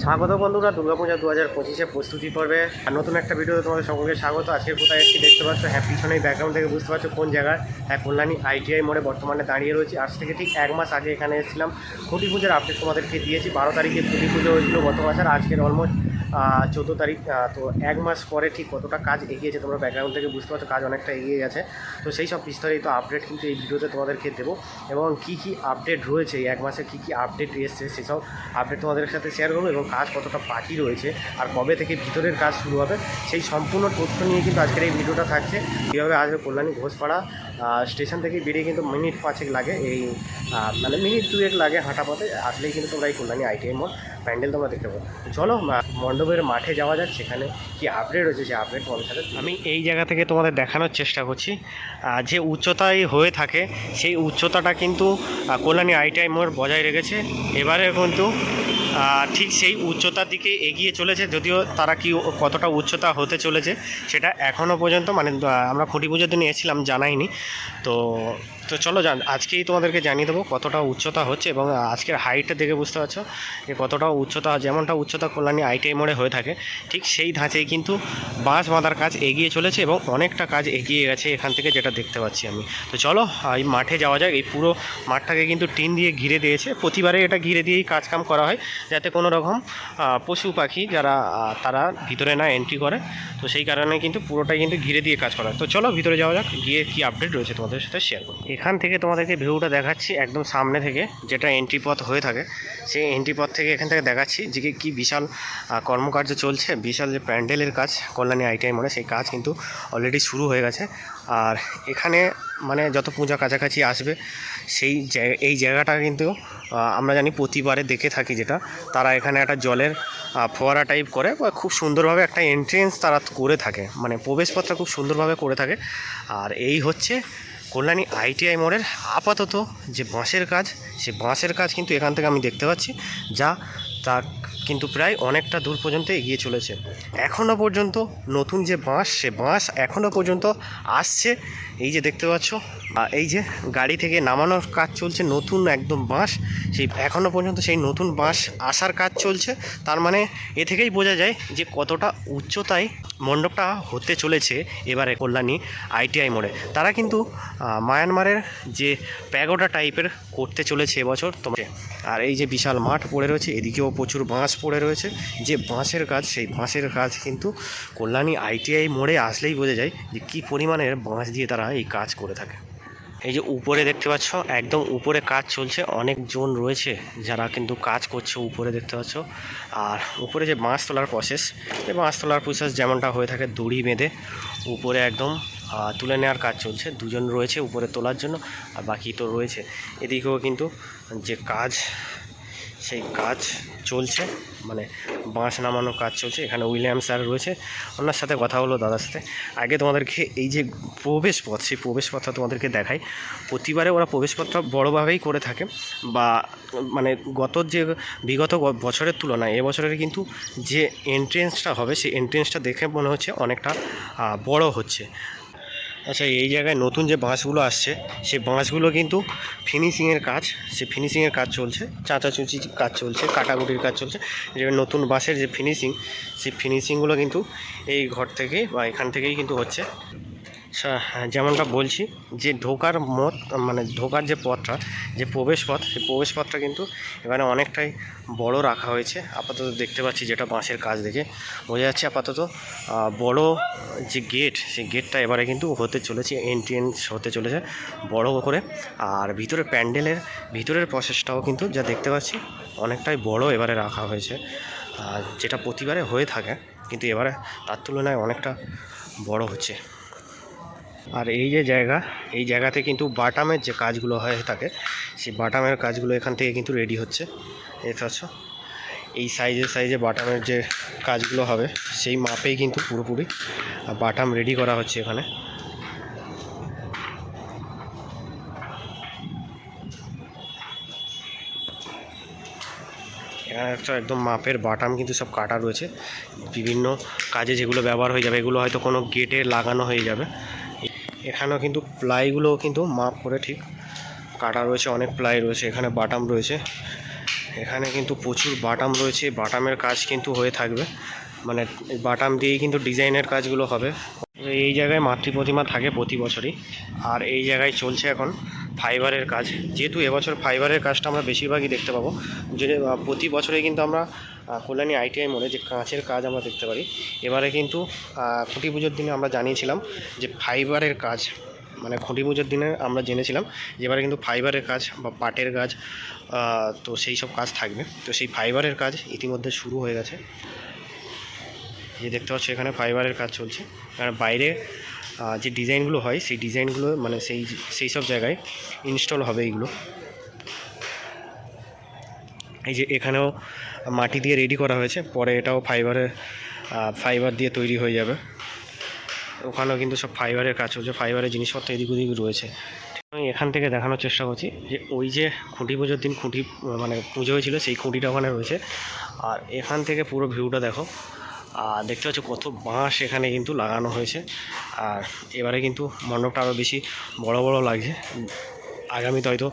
স্বাগত বন্ধুরা, দুর্গাপূজা 2025-এ প্রস্তুতি পর্বে আর নতুন একটা ভিডিওতে তোমাদের সকলকে স্বাগত। আজকে কোথায় এসেছি দেখতে পাচ্ছ, হ্যাঁ পিছনেই ব্যাকগ্রাউন্ড থেকে বুঝতে পারছো কোন জায়গায়। হ্যাঁ, কল্যাণী ITI মোড়ে বর্তমানে দাঁড়িয়ে রয়েছি। আজ থেকে ঠিক 1 মাস আগে এখানে এসেছিলাম। খুঁটি পুজোর আপডেট তোমাদেরকে দিয়েছি। 12 তারিখে খুঁটি পুজো হয়েছিল গত মাসের, আজকের অলমোস্ট 14 তারিখ। তো 1 মাস পরে ঠিক কতটা কাজ এগিয়েছে তোমরা ব্যাকগ্রাউন্ড থেকে বুঝতে পারছো, কাজ অনেকটা এগিয়ে গেছে। তো সেই সব বিস্তারিত আপডেট কিন্তু এই ভিডিওতে তোমাদেরকে দেবো, এবং কী কী আপডেট রয়েছে এই 1 মাসে, কী কী আপডেট এসছে সেসব আপডেট তোমাদের সাথে শেয়ার করবো, এবং কাজ কতটা বাকি রয়েছে আর কবে থেকে ভিতরের কাজ শুরু হবে সেই সম্পূর্ণ তথ্য নিয়ে কিন্তু আজকের এই ভিডিওটা থাকছে। কীভাবে আসবে কল্যাণী ঘোষপাড়া স্টেশন থেকে বেরিয়ে কিন্তু মিনিট 5 লাগে, এই মানে মিনিট 2 লাগে হাঁটা পথে আসলেই কিন্তু তোমরা এই কল্যাণী ITI মোড় প্যান্ডেল তোমরা দেখতে পাবো। চলো মণ্ডপের মাঠে যাওয়া যাক, সেখানে কি আপডেট রয়েছে সেই আপডেট তোমাদের সাথে আমি এই জায়গা থেকে তোমাদের দেখানোর চেষ্টা করছি। যে উচ্চতায় হয়ে থাকে সেই উচ্চতাটা কিন্তু কল্যাণী ITI মোড় বজায় রেখেছে। এবারে কিন্তু ঠিক সেই উচ্চতার দিকে এগিয়ে চলেছে, যদিও তারা কি কতটা উচ্চতা হতে চলেছে সেটা এখনও পর্যন্ত মানে আমরা খুঁটি পুজোর দিন এসেছিলাম জানাইনি। তো তো চলো আজকেই তোমাদেরকে জানিয়ে দেবো কতটা উচ্চতা হচ্ছে, এবং আজকের হাইটটা দেখে বুঝতে পারছো যে কতটা উচ্চতা, যেমনটা উচ্চতা কল্যাণী ITI মোড়ে হয়ে থাকে ঠিক সেই ধাঁচেই কিন্তু বাঁশ বাঁধার কাজ এগিয়ে চলেছে, এবং অনেকটা কাজ এগিয়ে গেছে এখান থেকে যেটা দেখতে পাচ্ছি আমি। তো চলো এই মাঠে যাওয়া যাক। এই পুরো মাঠটাকে কিন্তু টিন দিয়ে ঘিরে দিয়েছে, প্রতিবারে এটা ঘিরে দিয়েই কাজকাম করা হয় যাতে কোনো রকম পশু পাখি যারা তারা ভিতরে না এন্ট্রি করে। তো সেই কারণে কিন্তু পুরোটাই কিন্তু ঘিরে দিয়ে কাজ করা হয়। তো চলো ভিতরে যাওয়া যাক, গিয়ে কী আপডেট রয়েছে তোমাদের সাথে শেয়ার করব। এখান থেকে তোমাদেরকে ভিউটা দেখাচ্ছি একদম সামনে থেকে, যেটা এন্ট্রি পথ হয়ে থাকে সেই এন্ট্রি পথ থেকে এখান থেকে দেখাচ্ছি যে কি বিশাল কর্মকার্য চলছে। বিশাল যে প্যান্ডেলের কাজ কল্যাণী ITI মোড়ে সেই কাজ কিন্তু অলরেডি শুরু হয়ে গেছে। আর এখানে মানে যত পূজা কাছাকাছি আসবে সেই এই জায়গাটা কিন্তু আমরা জানি প্রতিবারে দেখে থাকি, যেটা তারা এখানে একটা জলের ফোয়ারা টাইপ করে বা খুব সুন্দরভাবে একটা এন্ট্রেন্স তারা করে থাকে, মানে প্রবেশপথটা খুব সুন্দরভাবে করে থাকে। আর এই হচ্ছে কল্যাণী ITI মোড়ের আপাতত যে বাঁশের কাজ, সেই বাঁশের কাজ কিন্তু এখান থেকে আমি দেখতে পাচ্ছি, যা তা কিন্তু প্রায় অনেকটা দূর পর্যন্ত এগিয়ে চলেছে। এখনও পর্যন্ত নতুন যে বাঁশ, সে বাঁশ এখনও পর্যন্ত আসছে। এই যে দেখতে পাচ্ছ, এই যে গাড়ি থেকে নামানোর কাজ চলছে, নতুন একদম বাঁশ সেই এখনও পর্যন্ত সেই নতুন বাঁশ আসার কাজ চলছে। তার মানে এ থেকেই বোঝা যায় যে কতটা উচ্চতায় মণ্ডপটা হতে চলেছে এবারে কল্যাণী ITI মোড়ে। তারা কিন্তু মায়ানমারের যে প্যাগোডা টাইপের করতে চলেছে এবছর তোমাকে। আর এই যে বিশাল মাঠ পড়ে রয়েছে, এদিকেও প্রচুর বাঁশ পড়ে রয়েছে, যে বাঁশের কাজ সেই বাঁশের কাজ কিন্তু কল্যাণী ITI মোড়ে আসলেই বোঝা যায় যে কী পরিমাণের বাঁশ দিয়ে তারা এই কাজ করে থাকে। এই যে উপরে দেখতে পাচ্ছ, একদম উপরে কাজ চলছে, অনেকজন রয়েছে যারা কিন্তু কাজ করছে উপরে দেখতে পাচ্ছ। আর উপরে যে বাঁশ তোলার প্রসেস, এই বাঁশ তোলার প্রসেস যেমনটা হয়ে থাকে দড়ি বেঁধে উপরে একদম তুলে নেওয়ার কাজ চলছে। দুজন রয়েছে উপরে তোলার জন্য, আর বাকি তো রয়েছে এদিকেও কিন্তু যে কাজ সেই কাজ চলছে, মানে বাঁশ নামানোর কাজ চলছে। এখানে উইলিয়াম স্যার রয়েছে, ওনার সাথে কথা হলো দাদার সাথে। আগে তোমাদেরকে এই যে প্রবেশপথ, সেই প্রবেশপথটা তোমাদেরকে দেখাই। প্রতিবারে ওরা প্রবেশপথটা বড়োভাবেই করে থাকে, বা মানে বিগত বছরের তুলনায় এবছরের কিন্তু যে এন্ট্রেন্সটা হবে সেই এন্ট্রেন্সটা দেখে মনে হচ্ছে অনেকটা বড় হচ্ছে। আচ্ছা, এই জায়গায় নতুন যে বাঁশগুলো আসছে সেই বাঁশগুলো কিন্তু ফিনিশিংয়ের কাজ, সেই ফিনিশিংয়ের কাজ চলছে, চাঁচাচুচি কাজ চলছে, কাটাকুটির কাজ চলছে। যে নতুন বাঁশের যে ফিনিশিং, সেই ফিনিশিংগুলো কিন্তু এই ঘর থেকে বা এখান থেকেই কিন্তু হচ্ছে। যেমনটা বলছি যে ঢোকার যে পথটা, যে প্রবেশপথ, সেই প্রবেশপথটা কিন্তু এখানে অনেকটাই বড় রাখা হয়েছে আপাতত দেখতে পাচ্ছি, যেটা বাঁশের কাজ দেখে বোঝা যাচ্ছে। আপাতত বড় যে গেট, সেই গেটটা এবারে কিন্তু হতে চলেছে, এন্ট্রেন্স হতে চলেছে বড় করে। আর ভিতরে প্যান্ডেলের ভিতরের প্রসেসটাও কিন্তু যা দেখতে পাচ্ছি অনেকটাই বড় এবারে রাখা হয়েছে, যেটা প্রতিবারে হয়ে থাকে, কিন্তু এবারে তার তুলনায় অনেকটা বড় হচ্ছে। আর এই যে জায়গা, এই জায়গাতে কিন্তু বাটামের যে কাজগুলো হয়ে থাকে সেই বাটামের কাজগুলো এখান থেকে কিন্তু রেডি হচ্ছে। দেখতে পাচ্ছ এই সাইজে বাটামের যে কাজগুলো হবে সেই মাপেই কিন্তু পুরোপুরি বাটাম রেডি করা হচ্ছে এখানে। এখানে একটা একদম মাপের বাটাম কিন্তু সব কাটা রয়েছে, বিভিন্ন কাজে যেগুলো ব্যবহার হয়ে যাবে, এগুলো হয়তো কোনো গেটে লাগানো হয়ে যাবে। এখানেও কিন্তু প্লাইগুলোও কিন্তু মাপ করে ঠিক কাটা রয়েছে, অনেক প্লাই রয়েছে, এখানে বাটাম রয়েছে। এখানে কিন্তু প্রচুর বাটাম রয়েছে, বাটামের কাজ কিন্তু হয়ে থাকবে, মানে বাটাম দিয়েই কিন্তু ডিজাইনের কাজগুলো হবে। এই জায়গায় মাতৃ প্রতিমা থাকে প্রতি বছরই, আর এই জায়গায় চলছে এখন ফাইবারের কাজ। যেহেতু এবছর ফাইবারের কাজটা আমরা বেশিরভাগই দেখতে পাবো, যে প্রতি বছরে কিন্তু আমরা কল্যাণী ITI মোড়ে যে কাঁচের কাজ আমরা দেখতে পারি, এবারে কিন্তু খুঁটি পুজোর দিনে আমরা জানিয়েছিলাম যে ফাইবারের কাজ, মানে খুঁটি পুজোর দিনে আমরা জেনেছিলাম যে এবারে কিন্তু ফাইবারের কাজ বা পাটের কাজ, তো সেই সব কাজ থাকবে। তো সেই ফাইবারের কাজ ইতিমধ্যে শুরু হয়ে গেছে, যে দেখতে পাচ্ছি এখানে ফাইবারের কাজ চলছে। আর বাইরে যে ডিজাইনগুলো হয় সেই ডিজাইনগুলো মানে সেই সব জায়গায় ইনস্টল হবে এইগুলো। এই যে এখানেও মাটি দিয়ে রেডি করা হয়েছে, পরে এটাও ফাইবার দিয়ে তৈরি হয়ে যাবে। ওখানেও কিন্তু সব ফাইবারের কাজ চলছে, ফাইবারের জিনিসপত্র এদিক ওদিক রয়েছে। আমি এখান থেকে দেখানোর চেষ্টা করছি যে ওই যে খুঁটি পুজোর দিন খুঁটি মানে পুজো হয়েছিল সেই খুঁটিটা ওখানে রয়েছে, আর এখান থেকে পুরো ভিউটা দেখো। আর দেখতে পাচ্ছ কত বাঁশ এখানে কিন্তু লাগানো হয়েছে। আর এবারে কিন্তু মণ্ডপটা আরও বেশি বড় বড় লাগছে, আগামীতে হয়তো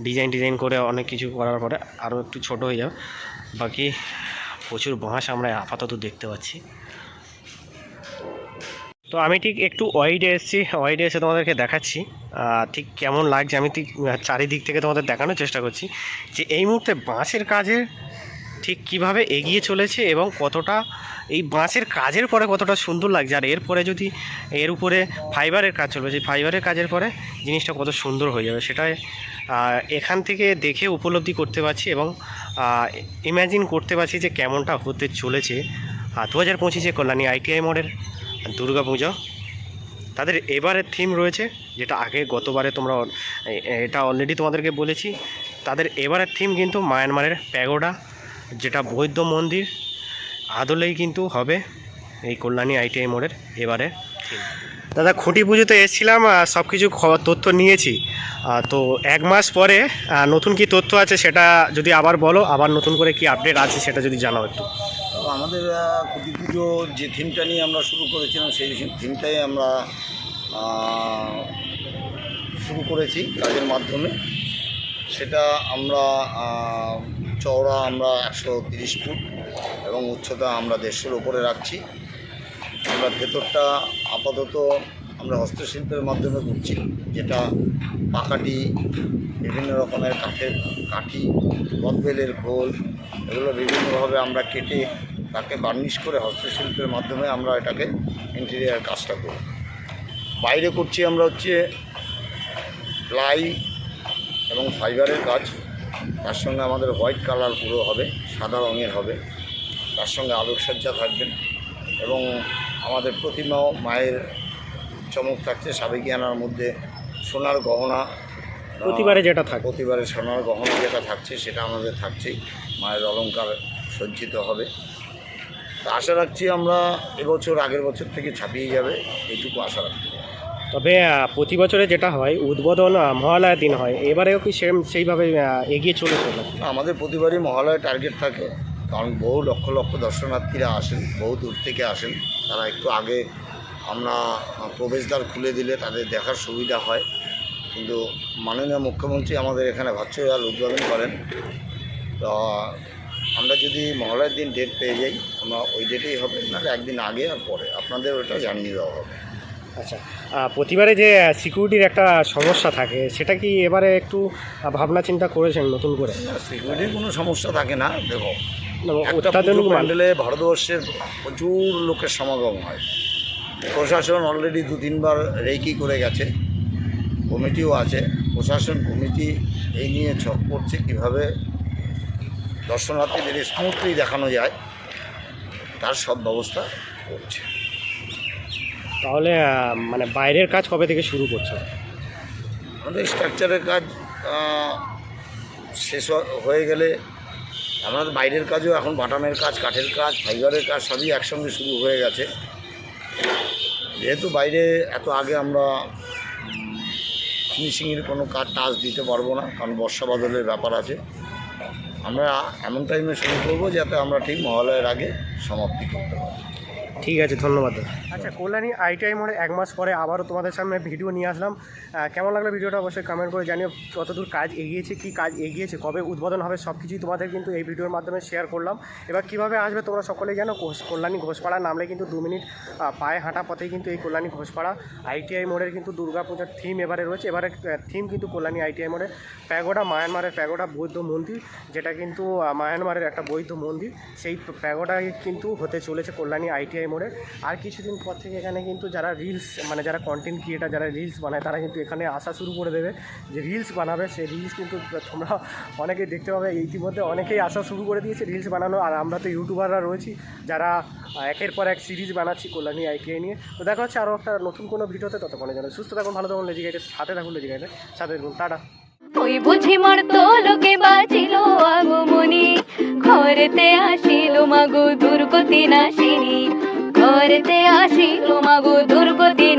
ডিজাইন করে অনেক কিছু করার পরে আরও একটু ছোট হয়ে যাবে। বাকি প্রচুর বাঁশ আমরা আপাতত দেখতে পাচ্ছি। তো আমি ঠিক একটু ওয়াইডে এসে তোমাদেরকে দেখাচ্ছি ঠিক কেমন লাগছে। আমি ঠিক চারিদিক থেকে তোমাদের দেখানোর চেষ্টা করছি যে এই মুহূর্তে বাঁশের কাজের ঠিক কিভাবে এগিয়ে চলেছে এবং কতটা এই বাঁশের কাজের পরে কতটা সুন্দর লাগছে। আর এরপরে যদি এর উপরে ফাইবারের কাজ চলবে, সেই ফাইবারের কাজের পরে জিনিসটা কত সুন্দর হয়ে যাবে সেটাই এখান থেকে দেখে উপলব্ধি করতে পারছি এবং ইম্যাজিন করতে পারছি যে কেমনটা হতে চলেছে 2025 কল্যাণী ITI মোড়ের দুর্গা পুজো। তাদের এবারের থিম রয়েছে, যেটা আগে গতবারে তোমরা এটা অলরেডি তোমাদেরকে বলেছি, তাদের এবারের থিম কিন্তু মায়ানমারের প্যাগোডা, যেটা বৌদ্ধ মন্দির আদলেই কিন্তু হবে এই কল্যাণী ITI মোড়ের এবারে থিম। দাদা খুঁটি পুজোতে এসেছিলাম, সব কিছু তথ্য নিয়েছি, তো 1 মাস পরে নতুন কি তথ্য আছে সেটা যদি আবার বলো, আবার নতুন করে কি আপডেট আছে সেটা যদি জানাও একটু। আমাদের খুঁটি পুজো যে থিমটা নিয়ে আমরা শুরু করেছিলাম সেই থিমটাই আমরা শুরু করেছি কাজের মাধ্যমে। সেটা আমরা চওড়া আমরা 130 ফুট এবং উচ্চতা আমরা 150-এর ওপরে রাখছি। আমরা ভেতরটা আপাতত আমরা হস্তশিল্পের মাধ্যমে করছি, যেটা পাকাটি, বিভিন্ন রকমের কাঠি, বটবেলের খোল, এগুলো বিভিন্নভাবে আমরা কেটে তাকে বার্নিশ করে হস্তশিল্পের মাধ্যমে আমরা এটাকে ইন্টেরিয়ার কাজটা করি। বাইরে করছি আমরা হচ্ছে প্লাই এবং ফাইবারের কাজ, তার সঙ্গে আমাদের হোয়াইট কালার পুরো হবে, সাদা রঙের হবে, তার সঙ্গে আলোকসজ্জা থাকবেন এবং আমাদের প্রতিমাও মায়ের চমক থাকছে। সাবেকিয়ানার মধ্যে সোনার গহনা প্রতিবারে যেটা থাকে, প্রতিবারে সোনার গহনা যেটা থাকছে সেটা আমাদের থাকছেই, মায়ের অলংকার সজ্জিত হবে। তা আশা রাখছি আমরা এবছর আগের বছর থেকে ছাপিয়ে যাবে, এইটুকু আশা রাখছি। তবে প্রতি বছরে যেটা হয় উদ্বোধন মহালয়ার দিন হয়, এবারেও কি সেইভাবে এগিয়ে চলেছে? আমাদের প্রতিবারই মহালয়ার টার্গেট থাকে, কারণ বহু লক্ষ লক্ষ দর্শনার্থীরা আসেন, বহু দূর থেকে আসেন। তারা একটু আগে আমরা প্রবেশদ্বার খুলে দিলে তাদের দেখার সুবিধা হয়। কিন্তু মাননীয় মুখ্যমন্ত্রী আমাদের এখানে ভার্চুয়াল উদ্বোধন করেন, তো আমরা যদি মহালয়ার দিন ডেট পেয়ে যাই আমরা ওই ডেটেই হবে, নাহলে একদিন আগে আর পরে আপনাদের ওটা জানিয়ে দেওয়া হবে। আচ্ছা, প্রতিবারে যে সিকিউরিটির একটা সমস্যা থাকে সেটা কি এবারে একটু ভাবনা চিন্তা করেছেন নতুন করে? সিকিউরিটির কোনো সমস্যা থাকে না। দেখো, অত্যাধুনিক প্যান্ডেলে ভারতবর্ষের প্রচুর লোকের সমাগম হয়। প্রশাসন অলরেডি 2-3 বার রেকি করে গেছে, কমিটিও আছে। প্রশাসন কমিটি এই নিয়ে ছক করছে কীভাবে দর্শনার্থীদের স্মুথলি দেখানো যায়, তার সব ব্যবস্থা করছে। তাহলে মানে বাইরের কাজ কবে থেকে শুরু করছে? আমাদের স্ট্রাকচারের কাজ শেষ হয়ে গেলে আমাদের বাইরের কাজও এখন বাটামের কাজ, কাঠের কাজ, ফাইবারের কাজ সবই একসঙ্গে শুরু হয়ে গেছে। যেহেতু বাইরে এত আগে আমরা ফিনিশিংয়ের কোনো কাজ টাচ দিতে পারবো না, কারণ বর্ষা বাদলের ব্যাপার আছে। আমরা এমন টাইমে শুরু করবো যাতে আমরা ঠিক মহালয়ের আগে সমাপ্তি করতে পারি। ঠিক আছে, ধন্যবাদ দাদা। আচ্ছা, কল্যাণী আইটিআই মোড়ে 1 মাস পরে আবারও তোমাদের সামনে ভিডিও নিয়ে আসলাম। কেমন লাগলো ভিডিওটা অবশ্যই কমেন্ট করে জানিও। কতদূর কাজ এগিয়েছে, কী কাজ এগিয়েছে, কবে উদ্বোধন হবে, সব কিছুই তোমাদের কিন্তু এই ভিডিওর মাধ্যমে শেয়ার করলাম। এবার কীভাবে আসবে তোমরা সকলেই জানো, কল্যাণী ঘোষপাড়া নামলে কিন্তু 2 মিনিট পায়ে হাঁটা পথেই কিন্তু এই কল্যাণী ঘোষপাড়া আইটিআই মোড়ের কিন্তু দুর্গাপূজার থিম এবারে রয়েছে। এবারে থিম কিন্তু কল্যাণী আইটিআই মোড়ে প্যাগোডা, মায়ানমারের প্যাগোডা বৌদ্ধ মন্দির, যেটা কিন্তু মায়ানমারের একটা বৌদ্ধ মন্দির, সেই প্যাগোডায় কিন্তু হতে চলেছে কল্যাণী আইটিআই মোড়ে। আর কিছুদিন পর থেকে এখানে কিন্তু যারা রিলস মানে যারা কন্টেন্ট ক্রিয়েটার, যারা রিলস বানায়, তারা কিন্তু এখানে আসা শুরু করে দেবে। যে রিলস বানাবে সেই রিলস কিন্তু তোমরা অনেকেই দেখতে পাবে, ইতিমধ্যে অনেকেই আসা শুরু করে দিয়েছে রিলস বানানো। আর আমরা তো ইউটিউবাররা রয়েছি যারা একের পর এক সিরিজ বানাচ্ছি কল্যাণী আইটিআই নিয়ে। তো দেখা হচ্ছে আরও একটা নতুন কোনো ভিডিওতে। ততক্ষণে যেন সুস্থ থাকুন, ভালো থাকুন, লেজি গাইডের সাথে থাকুন, লেজি গাইডের সাথে থাকুন। টাটা। ওই বুঝি মর্ত লোকে বাঁচিল আগমনী, ঘরেতে আসিল মাগো দুর্গতি নাশিনী, ঘরেতে আসিল মাগো দুর্গতি।